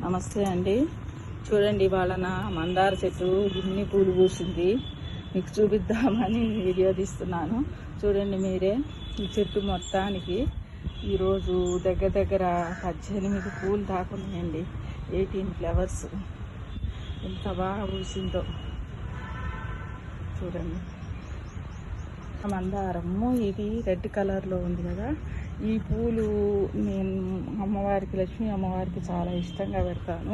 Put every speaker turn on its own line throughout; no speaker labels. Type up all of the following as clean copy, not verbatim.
నమస్తే అండి. చూడండి, ఇవాళ నా మందార చెట్టు ఇన్ని పూలు పూసింది. మీకు చూపిద్దామని వీడియో తీస్తున్నాను. చూడండి మీరే, ఈ చెట్టు మొత్తానికి ఈరోజు దగ్గర దగ్గర 18 పూలు దాకున్నాయండి. 18 ఫ్లవర్స్. ఎంత బాగా పూసిందో చూడండి. మందారము ఇది రెడ్ కలర్లో ఉంది కదా. ఈ పూలు నేను అమ్మవారికి, లక్ష్మీ అమ్మవారికి చాలా ఇష్టంగా పెడతాను.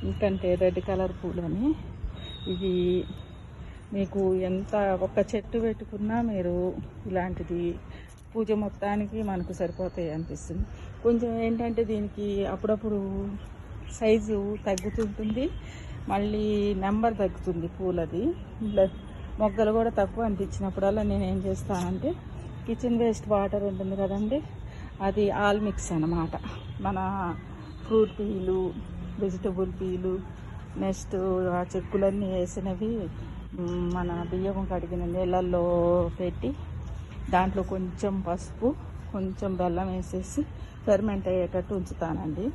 ఎందుకంటే రెడ్ కలర్ పూలని ఇది మీకు ఎంత ఒక్క చెట్టు పెట్టుకున్నా మీరు ఇలాంటిది పూజ మొత్తానికి మనకు సరిపోతాయి అనిపిస్తుంది. కొంచెం ఏంటంటే దీనికి అప్పుడప్పుడు సైజు తగ్గుతుంటుంది, మళ్ళీ నెంబర్ తగ్గుతుంది పూలది. మొగ్గలు కూడా తక్కువ అనిపించినప్పుడల్లా నేను ఏం చేస్తానంటే కిచెన్ వేస్ట్ వాటర్ ఉంటుంది కదండి, అది ఆల్ మిక్స్ అన్నమాట. మన fruit peel, vegetable peel, next ఆ చెక్కులన్నీ వేసినవి మన బియ్యం కడిగిన నీళ్ళల్లో పెట్టి దాంట్లో కొంచెం పసుపు, కొంచెం బెల్లం వేసేసి ఫెర్మెంట్ అయ్యేటట్టు ఉంచుతానండి.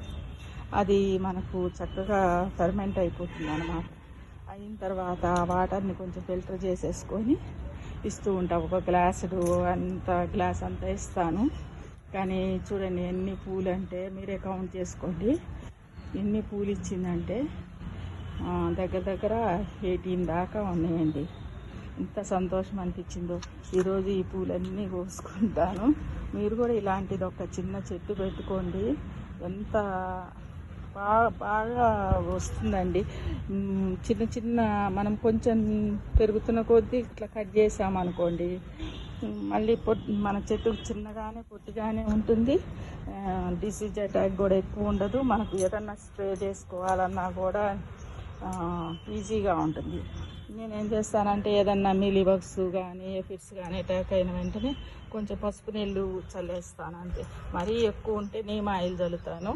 అది మనకు చక్కగా ఫెర్మెంట్ అయిపోతుంది అన్నమాట. అయిన తర్వాత వాటర్ని కొంచెం ఫిల్టర్ చేసేసుకొని ఇస్తూ ఉంటాను. ఒక గ్లాస్ అంతా ఇస్తాను. కానీ చూడండి ఎన్ని పూలు అంటే మీరే కౌంట్ చేసుకోండి. ఎన్ని పూలు ఇచ్చిందంటే దగ్గర దగ్గర 18 దాకా ఉన్నాయండి. ఎంత సంతోషం అనిపించిందో. ఈరోజు ఈ పూలన్నీ కోసుకుంటాను. మీరు కూడా ఇలాంటిది ఒక చిన్న చెట్టు పెట్టుకోండి. ఎంత బాగా వస్తుందండి. చిన్న చిన్న మనం కొంచెం పెరుగుతున్న కొద్దీ ఇట్లా కట్ చేసామనుకోండి, మళ్ళీ మన చెట్టు చిన్నగానే పొట్టిగానే ఉంటుంది. డిసీజ్ అటాక్ కూడా ఎక్కువ ఉండదు. మనకు ఏదన్నా స్ప్రే చేసుకోవాలన్నా కూడా ఈజీగా ఉంటుంది. నేనేం చేస్తానంటే ఏదన్నా మిలీ బగ్స్ కానీ ఎఫిడ్స్ కానీ అటాక్ అయిన వెంటనే కొంచెం పసుపు నీళ్ళు చల్లేస్తాను అంతే. మరీ ఎక్కువ ఉంటే నీమ్ ఆయిల్ చల్లుతాను.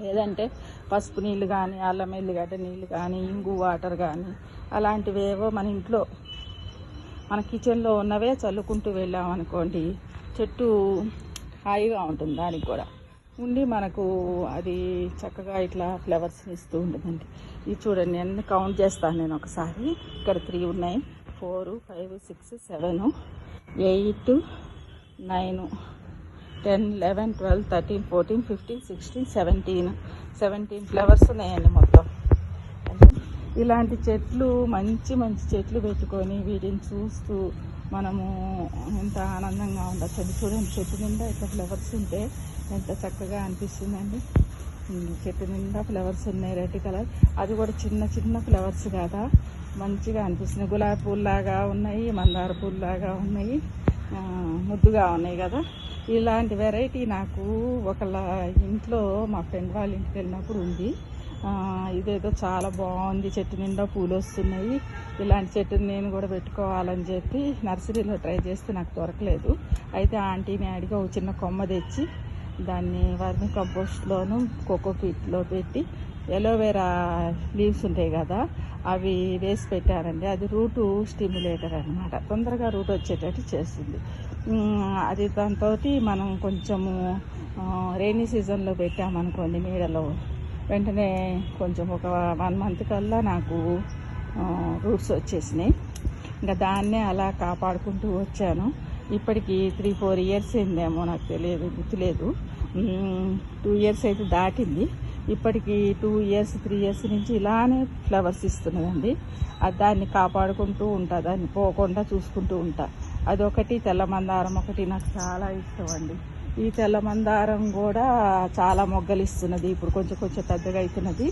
లేదంటే పసుపు నీళ్ళు కానీ, అల్లం ఎల్లిగడ్డ నీళ్ళు కానీ, ఇంగు వాటర్ కానీ అలాంటివేవో మన ఇంట్లో మన కిచెన్లో ఉన్నవే చల్లుకుంటూ వెళ్ళామనుకోండి, చెట్టు హాయిగా ఉంటుంది. దానికి కూడా ఉండి మనకు అది చక్కగా ఇట్లా ఫ్లవర్స్ని ఇస్తూ ఉంటుందండి. ఇది చూడండి, అన్ని కౌంట్ చేస్తాను నేను ఒకసారి. ఇక్కడ 3 ఉన్నాయి, 4, 5, 6, 7, 8, 9, 10, 11, 12, 13, 14, 15, 16, 17 ఫ్లవర్స్ ఉన్నాయండి మొత్తం. ఇలాంటి చెట్లు మంచి మంచి చెట్లు పెట్టుకొని వీటిని చూస్తూ మనము ఎంత ఆనందంగా ఉండొచ్చు. చూడండి, చెట్టు నిండా ఇట్లా ఫ్లవర్స్ ఉంటే ఎంత చక్కగా అనిపిస్తుందండి. చెట్టు నిండా ఫ్లవర్స్ ఉన్నాయి, రెడ్ కలర్. అది కూడా చిన్న చిన్న ఫ్లవర్స్ కదా, మంచిగా అనిపిస్తుంది. గులాబీ పూల్లాగా ఉన్నాయి, మందార పూల్లాగా ఉన్నాయి, ముద్దుగా ఉన్నాయి కదా. ఇలాంటి వెరైటీ నాకు ఒకళ్ళ ఇంట్లో మా ఫ్రెండ్ వాళ్ళ ఇంటికి వెళ్ళినప్పుడు ఉంది. ఇదేదో చాలా బాగుంది, చెట్టు నిండా పూలు వస్తున్నాయి, ఇలాంటి చెట్టుని నేను కూడా పెట్టుకోవాలని చెప్పి నర్సరీలో ట్రై చేస్తే నాకు దొరకలేదు. అయితే ఆంటీని అడిగి ఒక చిన్న కొమ్మ తెచ్చి దాన్ని వర్మి కంపోస్ట్లోను కోకోపీట్లో పెట్టి ఎలోవేరా లీవ్స్ ఉంటాయి కదా, అవి వేసి పెట్టారండి. అది రూటు స్టిమ్యులేటర్ అనమాట, తొందరగా రూట్ వచ్చేటట్టు చేస్తుంది. అది దాంతో మనం కొంచెము రైనీ సీజన్లో పెట్టామనుకోండి నీడలో, వెంటనే కొంచెం ఒక 1 మంత్ కల్లా నాకు రూట్స్ వచ్చేసినాయి. ఇంకా దాన్నే అలా కాపాడుకుంటూ వచ్చాను. ఇప్పటికి 3-4 ఇయర్స్ అయిందేమో, నాకు తెలియదు, గుర్తులేదు. 2 ఇయర్స్ అయితే దాటింది. ఇప్పటికి 2 ఇయర్స్ 3 ఇయర్స్ నుంచి ఇలానే ఫ్లవర్స్ ఇస్తున్నదండి. దాన్ని కాపాడుకుంటూ ఉంటా, దాన్ని పోకుండా చూసుకుంటూ ఉంటా. అదొకటి. తెల్ల మందారం ఒకటి నాకు చాలా ఇష్టం అండి. ఈ తెల్ల మందారం కూడా చాలా మొగ్గలు ఇస్తున్నది. ఇప్పుడు కొంచెం కొంచెం పెద్దగా అవుతున్నది.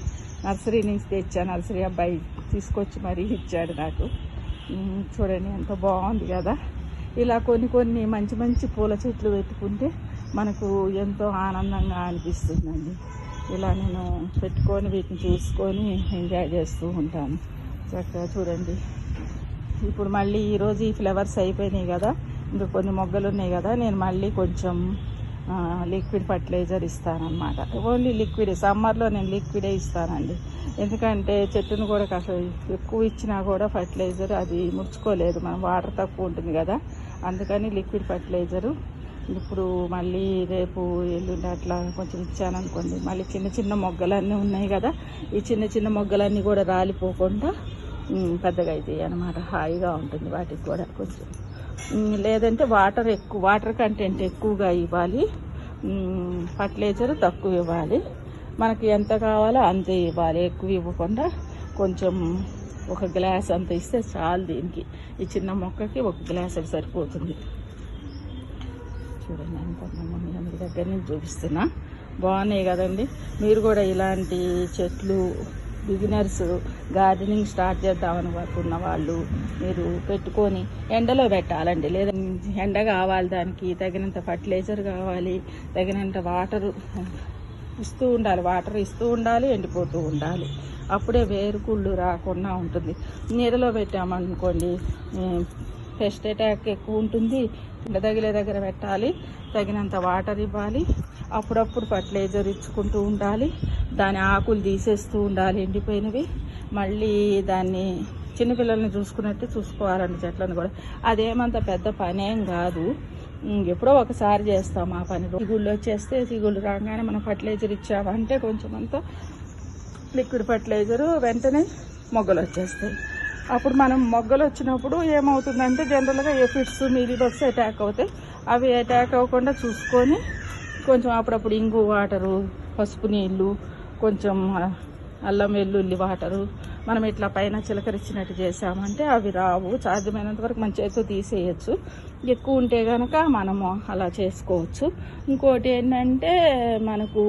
నర్సరీ నుంచి తెచ్చా, నర్సరీ అబ్బాయి తీసుకొచ్చి మరీ ఇచ్చాడు నాకు. చూడండి ఎంత బాగుంది కదా. ఇలా కొన్ని మంచి మంచి పూల చెట్లు పెట్టుకుంటే మనకు ఎంతో ఆనందంగా అనిపిస్తుందండి. ఇలా నేను పెట్టుకొని వీటిని చూసుకొని ఎంజాయ్ చేస్తూ ఉంటాను చక్కగా. చూడండి, ఇప్పుడు మళ్ళీ ఈరోజు ఈ ఫ్లవర్స్ అయిపోయినాయి కదా, ఇంకా కొన్ని మొగ్గలు ఉన్నాయి కదా, నేను మళ్ళీ కొంచెం లిక్విడ్ ఫర్టిలైజర్ ఇస్తానన్నమాట. ఓన్లీ లిక్విడ్, సమ్మర్లో నేను లిక్విడే ఇస్తానండి. ఎందుకంటే చెట్టును కూడా కాస్త ఎక్కువ ఇచ్చినా కూడా ఫర్టిలైజర్ అది ముడుచుకోలేదు, మనం వాటర్ తక్కువ ఉంటుంది కదా, అందుకని లిక్విడ్ ఫర్టిలైజరు ఇప్పుడు మళ్ళీ రేపు ఎల్లుండి అట్లా కొంచెం ఇచ్చాను అనుకోండి, మళ్ళీ చిన్న చిన్న మొగ్గలన్నీ ఉన్నాయి కదా, ఈ చిన్న చిన్న మొగ్గలన్నీ కూడా రాలిపోకుండా పెద్దగా అవుతాయి అన్నమాట. హాయిగా ఉంటుంది వాటికి కూడా కొంచెం. లేదంటే వాటర్ కంటెంట్ ఎక్కువగా ఇవ్వాలి, ఫర్టిలైజర్ తక్కువ ఇవ్వాలి. మనకి ఎంత కావాలో అంతే ఇవ్వాలి, ఎక్కువ ఇవ్వకుండా కొంచెం ఒక గ్లాస్ అంత ఇస్తే చాలు. దీనికి ఈ చిన్న మొక్కకి ఒక గ్లాస్ అది సరిపోతుంది. చూడండి ఎంత మీ దగ్గర నుంచి చూపిస్తున్నా, బాగున్నాయి కదండి. మీరు కూడా ఇలాంటి చెట్లు బిగినర్స్ గార్డెనింగ్ స్టార్ట్ చేద్దామని అనుకున్న వాళ్ళు మీరు పెట్టుకొని ఎండలో పెట్టాలండి. లేదా ఎండ కావాలి, దానికి తగినంత ఫర్టిలైజర్ కావాలి, తగినంత వాటర్ ఇస్తూ ఉండాలి, ఎండిపోతూ ఉండాలి. అప్పుడే వేరుకుళ్ళు రాకుండా ఉంటుంది. నీడలో పెట్టామనుకోండి పెస్ట్ అటాక్ ఎక్కువ ఉంటుంది. ఎండ తగిలే దగ్గర పెట్టాలి, తగినంత వాటర్ ఇవ్వాలి, అప్పుడప్పుడు ఫర్టిలైజర్ ఇచ్చుకుంటూ ఉండాలి, దాని ఆకులు తీసేస్తూ ఉండాలి ఎండిపోయినవి. మళ్ళీ దాన్ని చిన్నపిల్లల్ని చూసుకున్నట్టు చూసుకోవాలండి చెట్లను కూడా. అదేమంత పెద్ద పనేం కాదు, ఎప్పుడో ఒకసారి చేస్తాం ఆ పని. సిగుళ్ళు వచ్చేస్తే సిగుళ్ళు రాగానే మనం ఫర్టిలైజర్ ఇచ్చామంటే కొంచెం అంతా లిక్విడ్ ఫర్టిలైజరు వెంటనే మొగ్గలు వచ్చేస్తాయి. అప్పుడు మనం మొగ్గలు వచ్చినప్పుడు ఏమవుతుందంటే జనరల్గా ఎఫిడ్స్ మీలీబగ్స్ అటాక్ అవుతాయి. అవి అటాక్ అవ్వకుండా చూసుకొని కొంచెం అప్పుడప్పుడు ఇంగు వాటరు, పసుపు నీళ్ళు, కొంచెం అల్లం వెల్లుల్లి వాటరు మనం ఇట్లా పైన చిలకరించినట్టు చేసామంటే అవి రావు. సాధ్యమైనంత వరకు మన చేతితో తీసేయచ్చు. ఎక్కువ ఉంటే కనుక మనము అలా చేసుకోవచ్చు. ఇంకోటి ఏంటంటే మనకు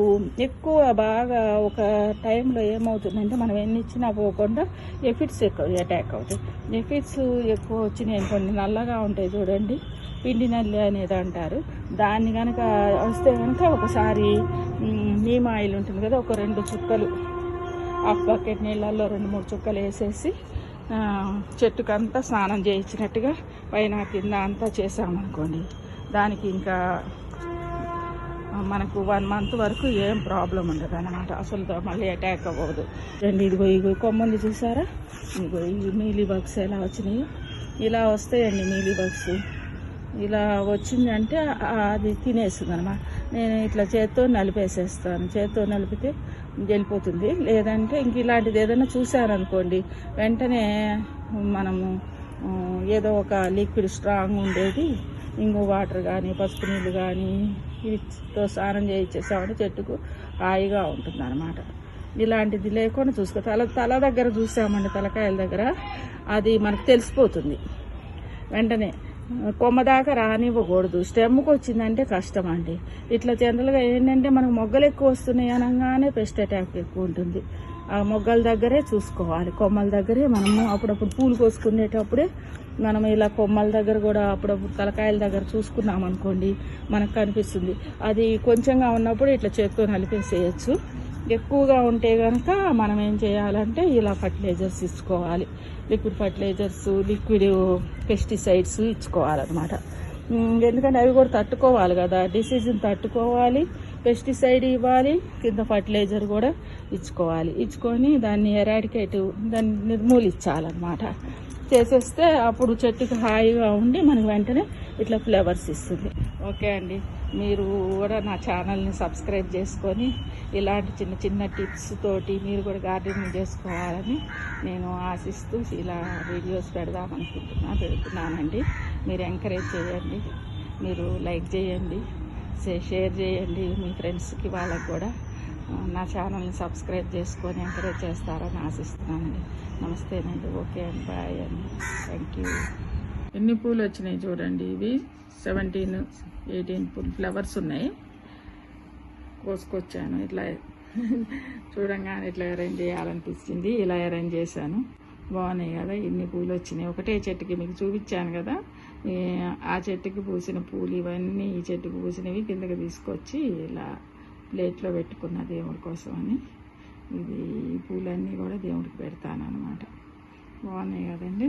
ఎక్కువ బాగా ఒక టైంలో ఏమవుతుందంటే మనం ఎన్ని ఇచ్చినా పోకుండా ఎఫిడ్స్ ఎక్కువ అటాక్ అవుతాయి. ఎఫిడ్స్ ఎక్కువ వచ్చినాయి అనుకోండి, నల్లగా ఉంటాయి చూడండి, పిండి నల్లి అనేది అంటారు. దాన్ని కనుక వస్తే కనుక ఒకసారి నీమ్ ఆయిల్ ఉంటుంది కదా, ఒక 2 చుక్కలు హాఫ్ బకెట్ నీళ్ళల్లో 2-3 చుక్కలు వేసేసి చెట్టుకంతా స్నానం చేయించినట్టుగా పైన కింద అంతా చేసామనుకోండి, దానికి ఇంకా మనకు 1 మంత్ వరకు ఏం ప్రాబ్లం ఉండదు అన్నమాట. అసలు మళ్ళీ అటాక్ అవ్వదు. ఇదిగో కొమ్మంది చూసారా, ఇదిగో ఈ మీలీ బగ్స్ ఎలా వచ్చినాయో ఇలా వస్తాయండి. మీలీ బగ్స్ ఇలా వచ్చిందంటే అది తినేస్తుంది అన్నమాట. నేను ఇట్లా చేత్తో నలిపేసేస్తాను, చేత్తో నలిపితే వెళ్ళిపోతుంది. లేదంటే ఇంక ఇలాంటిది ఏదైనా చూసారనుకోండి, వెంటనే మనము ఏదో ఒక లిక్విడ్ స్ట్రాంగ్ ఉండేది, ఇంకో వాటర్ కానీ పసుపు నీళ్ళు కానీ వీటితో స్నానం చేయించేసామంటే చెట్టుకు హాయిగా ఉంటుంది అన్నమాట. ఇలాంటిది లేకుండా చూసుకో. తల దగ్గర చూసామండి, తలకాయల దగ్గర అది మనకు తెలిసిపోతుంది వెంటనే. కొమ్మ దాకా రానివ్వకూడదు. స్టెమ్కి వచ్చిందంటే కష్టం అండి. ఇట్లా జనరల్గా ఏంటంటే మనకు మొగ్గలు ఎక్కువ వస్తున్నాయి అనగానే పెస్ట్ అటాక్ ఎక్కువ ఉంటుంది. ఆ మొగ్గల దగ్గరే చూసుకోవాలి, కొమ్మల దగ్గరే. మనము అప్పుడప్పుడు పూలు కోసుకునేటప్పుడే మనం ఇలా కొమ్మల దగ్గర కూడా అప్పుడప్పుడు తలకాయల దగ్గర చూసుకున్నాం అనుకోండి, మనకు కనిపిస్తుంది. అది కొంచెంగా ఉన్నప్పుడు ఇట్లా చేత్తో నలిపేసేయచ్చు. ఎక్కువగా ఉంటే కనుక మనం ఏం చేయాలంటే ఇలా ఫర్టిలైజర్స్ ఇచ్చుకోవాలి, లిక్విడ్ ఫర్టిలైజర్స్, లిక్విడ్ పెస్టిసైడ్స్ ఇచ్చుకోవాలన్నమాట. ఎందుకంటే అవి కూడా తట్టుకోవాలి కదా, డిసీజ్ని తట్టుకోవాలి. పెస్టిసైడ్ ఇవ్వాలి, కింద ఫర్టిలైజర్ కూడా ఇచ్చుకొని దాన్ని దాన్ని నిర్మూలించాలన్నమాట. చేసేస్తే అప్పుడు చెట్టుకి హాయిగా ఉండి మనకు వెంటనే ఇట్లా ఫ్లేవర్స్ ఇస్తుంది. ఓకే అండి, మీరు కూడా నా ఛానల్ని సబ్స్క్రైబ్ చేసుకొని ఇలాంటి చిన్న చిన్న టిప్స్ తోటి మీరు కూడా గార్డెనింగ్ చేసుకోవాలని నేను ఆశిస్తూ ఇలా వీడియోస్ పెడుతున్నానండి. మీరు ఎంకరేజ్ చేయండి, మీరు లైక్ చేయండి, షేర్ చేయండి మీ ఫ్రెండ్స్కి, వాళ్ళకి కూడా నా ఛానల్ని సబ్స్క్రైబ్ చేసుకొని ఎంకరేజ్ చేస్తారని ఆశిస్తున్నానండి. నమస్తేనండి. ఓకే అండి, బాయ్ అండి, థ్యాంక్ యూ. ఎన్ని పూలు వచ్చినాయి చూడండి, ఇవి 17-18 ఫ్లవర్స్ ఉన్నాయి. కోసుకొచ్చాను. ఇట్లా చూడంగానే ఇట్లా అరేంజ్ చేయాలనిపించింది, ఇలా అరేంజ్ చేశాను. బాగున్నాయి కదా, ఇన్ని పూలు వచ్చినాయి. ఒకటే చెట్టుకి మీకు చూపించాను కదా, ఆ చెట్టుకి పూసిన పూలు ఇవన్నీ ఈ చెట్టుకు పూసినవి కిందకి తీసుకొచ్చి ఇలా ప్లేట్లో పెట్టుకున్న దేవుడి కోసం అని. ఈ పూలన్నీ కూడా దేవుడికి పెడతాను అన్నమాట. బాగున్నాయి కదండి.